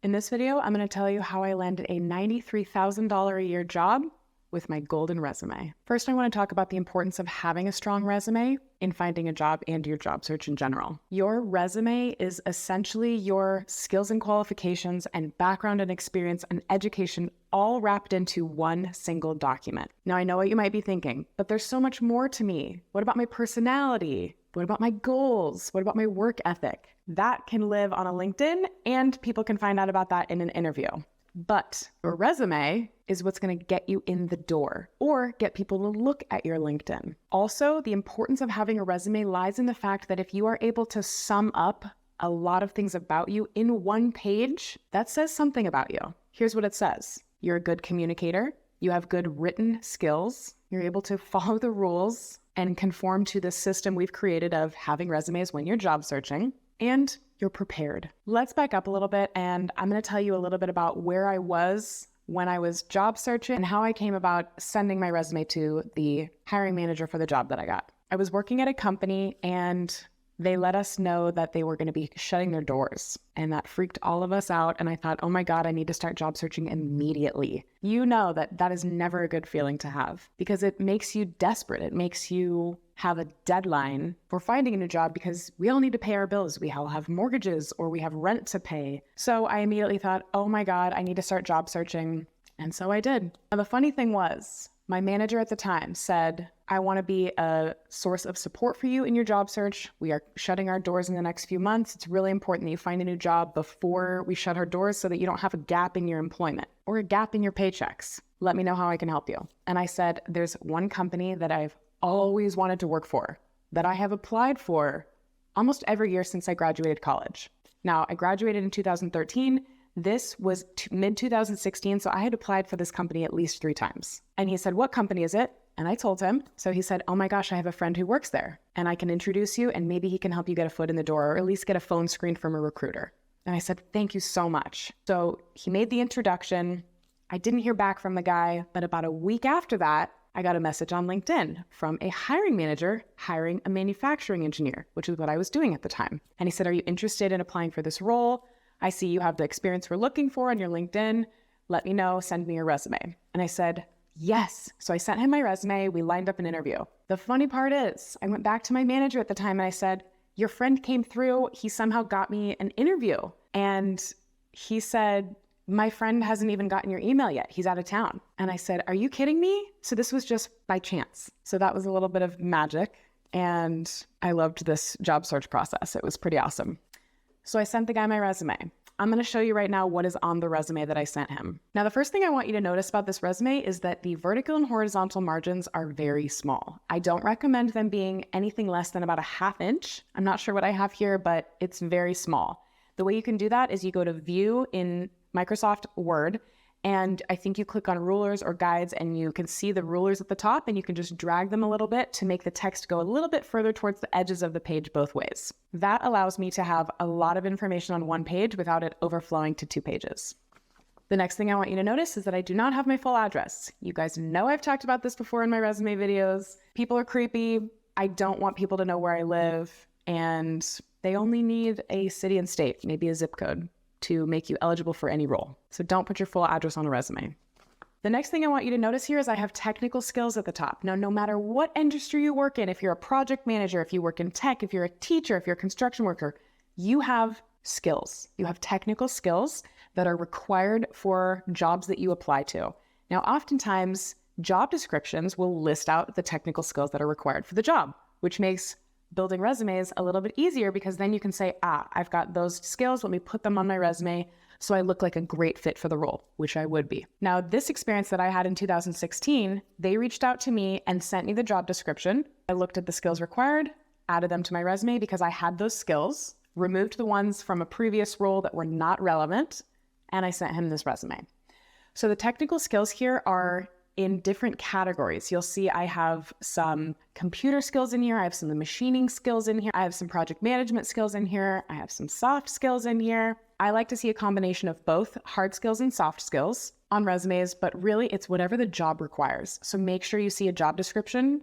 In this video, I'm going to tell you how I landed a $93,000 a year job with my golden resume. First, I want to talk about the importance of having a strong resume in finding a job and your job search in general. Your resume is essentially your skills and qualifications and background and experience and education all wrapped into one single document. Now, I know what you might be thinking, but there's so much more to me. What about my personality? What about my goals? What about my work ethic? That can live on a LinkedIn and people can find out about that in an interview. But your resume is what's going to get you in the door or get people to look at your LinkedIn. Also, the importance of having a resume lies in the fact that if you are able to sum up a lot of things about you in one page, that says something about you. Here's what it says. You're a good communicator. You have good written skills. You're able to follow the rules and conform to the system we've created of having resumes when you're job searching. And you're prepared. Let's back up a little bit, and I'm going to tell you a little bit about where I was when I was job searching and how I came about sending my resume to the hiring manager for the job that I got. I was working at a company and they let us know that they were going to be shutting their doors, and that freaked all of us out. And I thought, oh my God, I need to start job searching immediately. You know that is never a good feeling to have because it makes you desperate. It makes you have a deadline for finding a new job because we all need to pay our bills. We all have mortgages or we have rent to pay. So I immediately thought, oh my God, I need to start job searching. And so I did. Now, the funny thing was, my manager at the time said, I want to be a source of support for you in your job search. We are shutting our doors in the next few months. It's really important that you find a new job before we shut our doors so that you don't have a gap in your employment or a gap in your paychecks. Let me know how I can help you. And I said, there's one company that I've always wanted to work for, that I have applied for almost every year since I graduated college. Now, I graduated in 2013. This was mid-2016, so I had applied for this company at least 3 times. And he said, what company is it? And I told him. So he said, oh my gosh, I have a friend who works there, and I can introduce you, and maybe he can help you get a foot in the door, or at least get a phone screen from a recruiter. And I said, thank you so much. So he made the introduction. I didn't hear back from the guy, but about a week after that, I got a message on LinkedIn from a hiring manager hiring a manufacturing engineer, which is what I was doing at the time. And he said, are you interested in applying for this role? I see you have the experience we're looking for on your LinkedIn. Let me know, send me your resume. And I said, yes. So I sent him my resume. We lined up an interview. The funny part is I went back to my manager at the time and I said, your friend came through. He somehow got me an interview. And he said, my friend hasn't even gotten your email yet. He's out of town. And I said, are you kidding me? So this was just by chance. So that was a little bit of magic. And I loved this job search process. It was pretty awesome. So I sent the guy my resume. I'm going to show you right now what is on the resume that I sent him. Now, the first thing I want you to notice about this resume is that the vertical and horizontal margins are very small. I don't recommend them being anything less than about a 1/2 inch. I'm not sure what I have here, but it's very small. The way you can do that is you go to View in Microsoft Word, and I think you click on rulers or guides and you can see the rulers at the top, and you can just drag them a little bit to make the text go a little bit further towards the edges of the page both ways. That allows me to have a lot of information on one page without it overflowing to 2 pages. The next thing I want you to notice is that I do not have my full address. You guys know I've talked about this before in my resume videos. People are creepy. I don't want people to know where I live, and they only need a city and state, maybe a zip code, to make you eligible for any role. So don't put your full address on a resume. The next thing I want you to notice here is I have technical skills at the top. Now, no matter what industry you work in, if you're a project manager, if you work in tech, if you're a teacher, if you're a construction worker, you have skills. You have technical skills that are required for jobs that you apply to. Now, oftentimes, job descriptions will list out the technical skills that are required for the job, which makes building resumes a little bit easier because then you can say, I've got those skills. Let me put them on my resume so I look like a great fit for the role, which I would be. Now, this experience that I had in 2016, they reached out to me and sent me the job description. I looked at the skills required, added them to my resume because I had those skills, removed the ones from a previous role that were not relevant, and I sent him this resume. So the technical skills here are in different categories. You'll see I have some computer skills in here. I have some machining skills in here. I have some project management skills in here. I have some soft skills in here. I like to see a combination of both hard skills and soft skills on resumes, but really it's whatever the job requires. So make sure you see a job description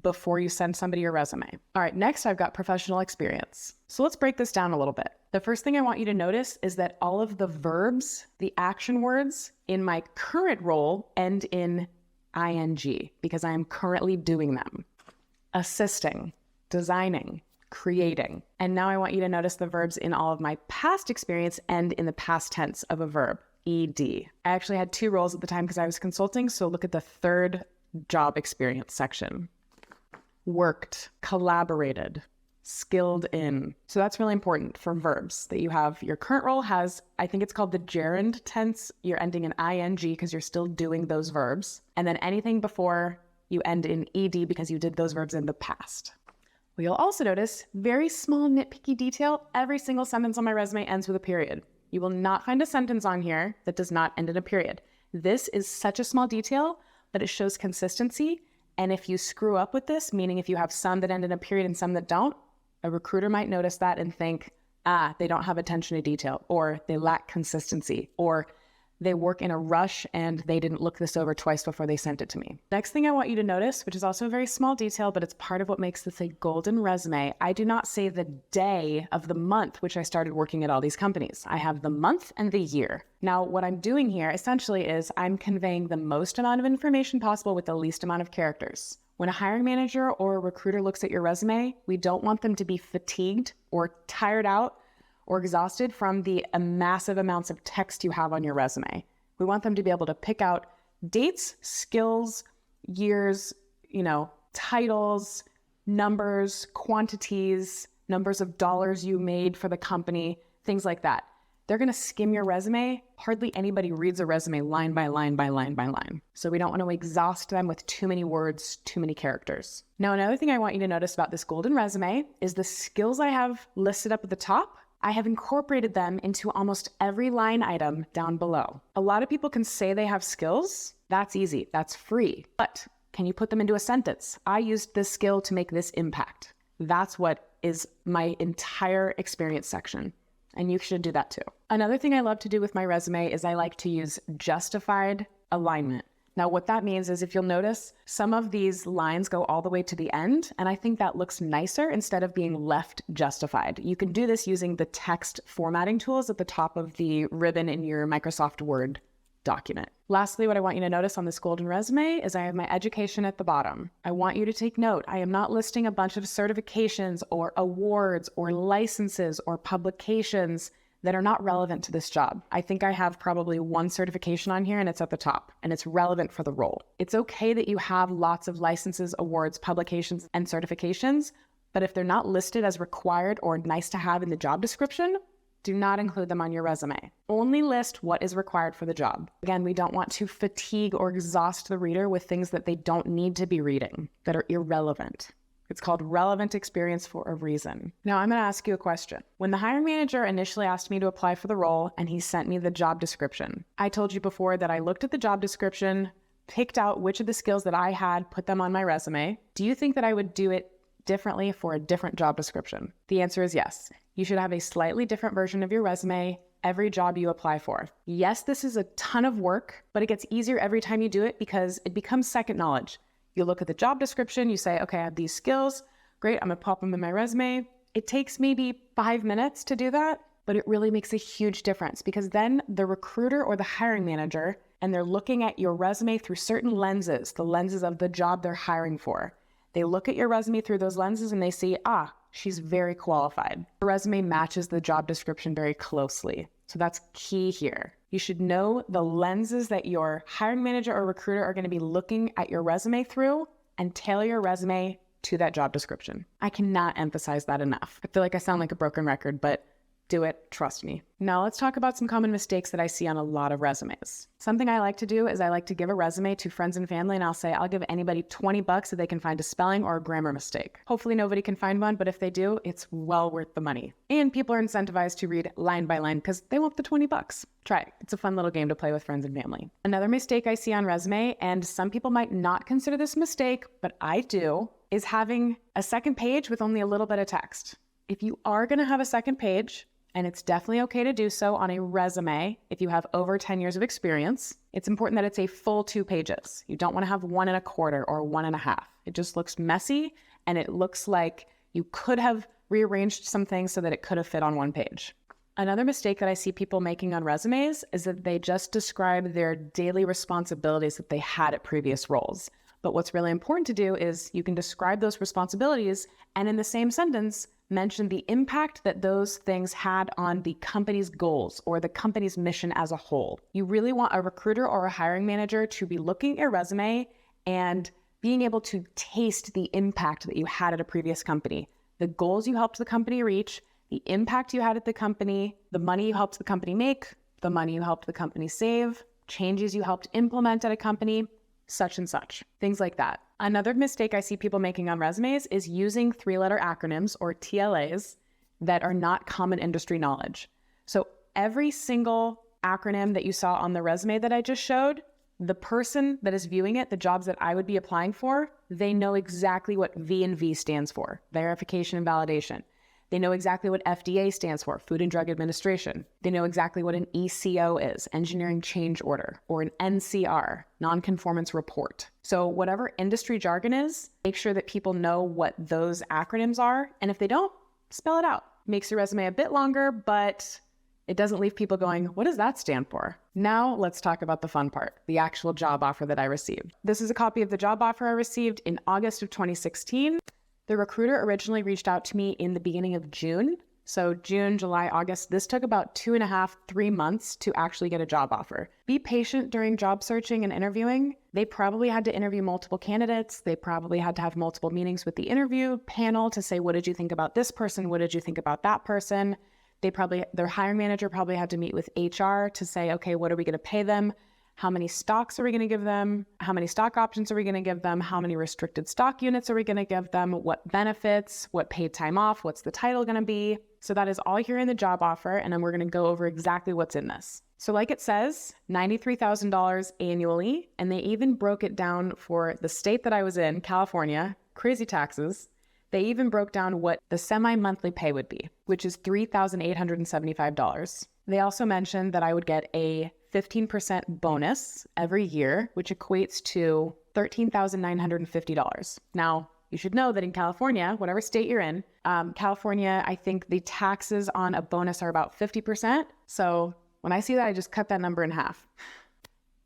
before you send somebody your resume. All right, next I've got professional experience. So let's break this down a little bit. The first thing I want you to notice is that all of the verbs, the action words in my current role end in ing because I am currently doing them. Assisting, designing, creating. And now I want you to notice the verbs in all of my past experience end in the past tense of a verb, ed. I actually had 2 roles at the time because I was consulting, so look at the third job experience section. Worked, collaborated, skilled in. So that's really important for verbs that you have. Your current role has, I think it's called the gerund tense. You're ending in ing because you're still doing those verbs. And then anything before you end in ed because you did those verbs in the past. Well, you'll also notice, very small nitpicky detail, every single sentence on my resume ends with a period. You will not find a sentence on here that does not end in a period. This is such a small detail, but it shows consistency. And if you screw up with this, meaning if you have some that end in a period and some that don't, a recruiter might notice that and think, they don't have attention to detail, or they lack consistency, or they work in a rush and they didn't look this over twice before they sent it to me. Next thing I want you to notice, which is also a very small detail, but it's part of what makes this a golden resume. I do not say the day of the month which I started working at all these companies. I have the month and the year. Now, what I'm doing here essentially is I'm conveying the most amount of information possible with the least amount of characters. When a hiring manager or a recruiter looks at your resume, we don't want them to be fatigued or tired out or exhausted from the massive amounts of text you have on your resume. We want them to be able to pick out dates, skills, years, titles, numbers, quantities, numbers of dollars you made for the company, things like that. They're going to skim your resume. Hardly anybody reads a resume line by line by line by line. So we don't want to exhaust them with too many words, too many characters. Now, another thing I want you to notice about this golden resume is the skills I have listed up at the top. I have incorporated them into almost every line item down below. A lot of people can say they have skills. That's easy. That's free. But can you put them into a sentence? I used this skill to make this impact. That's what is my entire experience section. And you should do that too. Another thing I love to do with my resume is I like to use justified alignment. Now, what that means is if you'll notice, some of these lines go all the way to the end, and I think that looks nicer instead of being left justified. You can do this using the text formatting tools at the top of the ribbon in your Microsoft Word document. Lastly, what I want you to notice on this golden resume is I have my education at the bottom. I want you to take note. I am not listing a bunch of certifications or awards or licenses or publications that are not relevant to this job. I think I have probably 1 certification on here and it's at the top and it's relevant for the role. It's okay that you have lots of licenses, awards, publications, and certifications, but if they're not listed as required or nice to have in the job description, do not include them on your resume. Only list what is required for the job. Again, we don't want to fatigue or exhaust the reader with things that they don't need to be reading, that are irrelevant. It's called relevant experience for a reason. Now, I'm going to ask you a question. When the hiring manager initially asked me to apply for the role and he sent me the job description, I told you before that I looked at the job description, picked out which of the skills that I had, put them on my resume. Do you think that I would do it differently for a different job description? The answer is yes. You should have a slightly different version of your resume every job you apply for. Yes, this is a ton of work, but it gets easier every time you do it because it becomes second knowledge. You look at the job description, you say, okay, I have these skills. Great, I'm gonna pop them in my resume. It takes maybe 5 minutes to do that, but it really makes a huge difference because then the recruiter or the hiring manager, and they're looking at your resume through certain lenses, the lenses of the job they're hiring for. They look at your resume through those lenses and they see, she's very qualified. Her resume matches the job description very closely. So that's key here. You should know the lenses that your hiring manager or recruiter are going to be looking at your resume through and tailor your resume to that job description. I cannot emphasize that enough. I feel like I sound like a broken record, but do it, trust me. Now let's talk about some common mistakes that I see on a lot of resumes. Something I like to do is I like to give a resume to friends and family and I'll say, I'll give anybody $20 if they can find a spelling or a grammar mistake. Hopefully nobody can find one, but if they do, it's well worth the money. And people are incentivized to read line by line because they want the $20. Try it. It's a fun little game to play with friends and family. Another mistake I see on resume, and some people might not consider this a mistake, but I do, is having a second page with only a little bit of text. If you are going to have a second page, And it's definitely okay to do so on a resume if you have over 10 years of experience. It's important that it's a full 2 pages. You don't want to have 1.25 or 1.5. It just looks messy, and it looks like you could have rearranged some things so that it could have fit on 1 page. Another mistake that I see people making on resumes is that they just describe their daily responsibilities that they had at previous roles. But what's really important to do is you can describe those responsibilities and in the same sentence, mention the impact that those things had on the company's goals or the company's mission as a whole. You really want a recruiter or a hiring manager to be looking at your resume and being able to taste the impact that you had at a previous company, the goals you helped the company reach, the impact you had at the company, the money you helped the company make, the money you helped the company save, changes you helped implement at a company, such and such, things like that. Another mistake I see people making on resumes is using 3-letter acronyms or TLAs that are not common industry knowledge. So every single acronym that you saw on the resume that I just showed, the person that is viewing it, the jobs that I would be applying for, they know exactly what V&V stands for, verification and validation. They know exactly what FDA stands for, Food and Drug Administration. They know exactly what an ECO is, Engineering Change Order, or an NCR, Nonconformance Report. So whatever industry jargon is, make sure that people know what those acronyms are. And if they don't, spell it out. Makes your resume a bit longer, but it doesn't leave people going, what does that stand for? Now let's talk about the fun part, the actual job offer that I received. This is a copy of the job offer I received in August of 2016. The recruiter originally reached out to me in the beginning of June. So June, July, August, this took about 2.5, 3 months to actually get a job offer. Be patient during job searching and interviewing. They probably had to interview multiple candidates. They probably had to have multiple meetings with the interview panel to say, what did you think about this person? What did you think about that person? Their hiring manager probably had to meet with HR to say, okay, what are we going to pay them? How many stocks are we going to give them? How many stock options are we going to give them? How many restricted stock units are we going to give them? What benefits? What paid time off? What's the title going to be? So that is all here in the job offer, and then we're going to go over exactly what's in this. So like it says, $93,000 annually, and they even broke it down for the state that I was in, California, crazy taxes. They even broke down what the semi-monthly pay would be, which is $3,875. They also mentioned that I would get a 15% bonus every year, which equates to $13,950. Now, you should know that in California, whatever state you're in, California, I think the taxes on a bonus are about 50%. So when I see that, I just cut that number in half.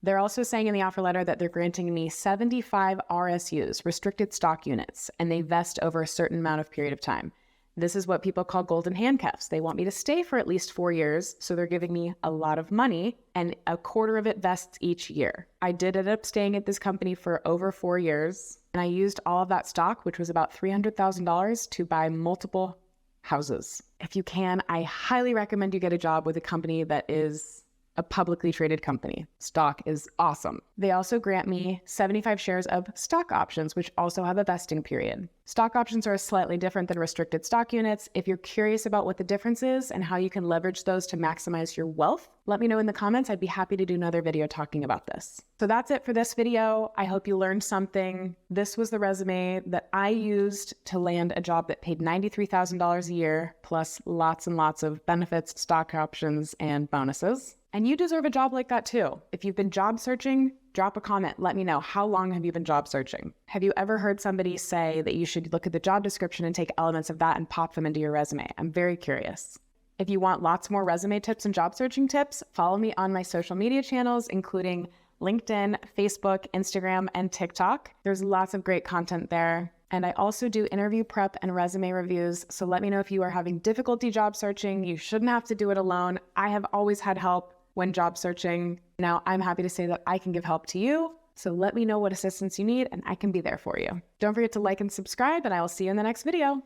They're also saying in the offer letter that they're granting me 75 RSUs, restricted stock units, and they vest over a certain amount of period of time. This is what people call golden handcuffs. They want me to stay for at least 4 years, so they're giving me a lot of money, and a quarter of it vests each year. I did end up staying at this company for over 4 years, and I used all of that stock, which was about $300,000, to buy multiple houses. If you can, I highly recommend you get a job with a company that is a publicly traded company. Stock is awesome. They also grant me 75 shares of stock options, which also have a vesting period. Stock options are slightly different than restricted stock units. If you're curious about what the difference is and how you can leverage those to maximize your wealth, let me know in the comments. I'd be happy to do another video talking about this. So that's it for this video. I hope you learned something. This was the resume that I used to land a job that paid $93,000 a year, plus lots and lots of benefits, stock options, and bonuses. And you deserve a job like that too. If you've been job searching, drop a comment. Let me know, how long have you been job searching? Have you ever heard somebody say that you should look at the job description and take elements of that and pop them into your resume? I'm very curious. If you want lots more resume tips and job searching tips, follow me on my social media channels, including LinkedIn, Facebook, Instagram, and TikTok. There's lots of great content there. And I also do interview prep and resume reviews. So let me know if you are having difficulty job searching. You shouldn't have to do it alone. I have always had help when job searching. Now I'm happy to say that I can give help to you. So let me know what assistance you need and I can be there for you. Don't forget to like and subscribe, and I will see you in the next video.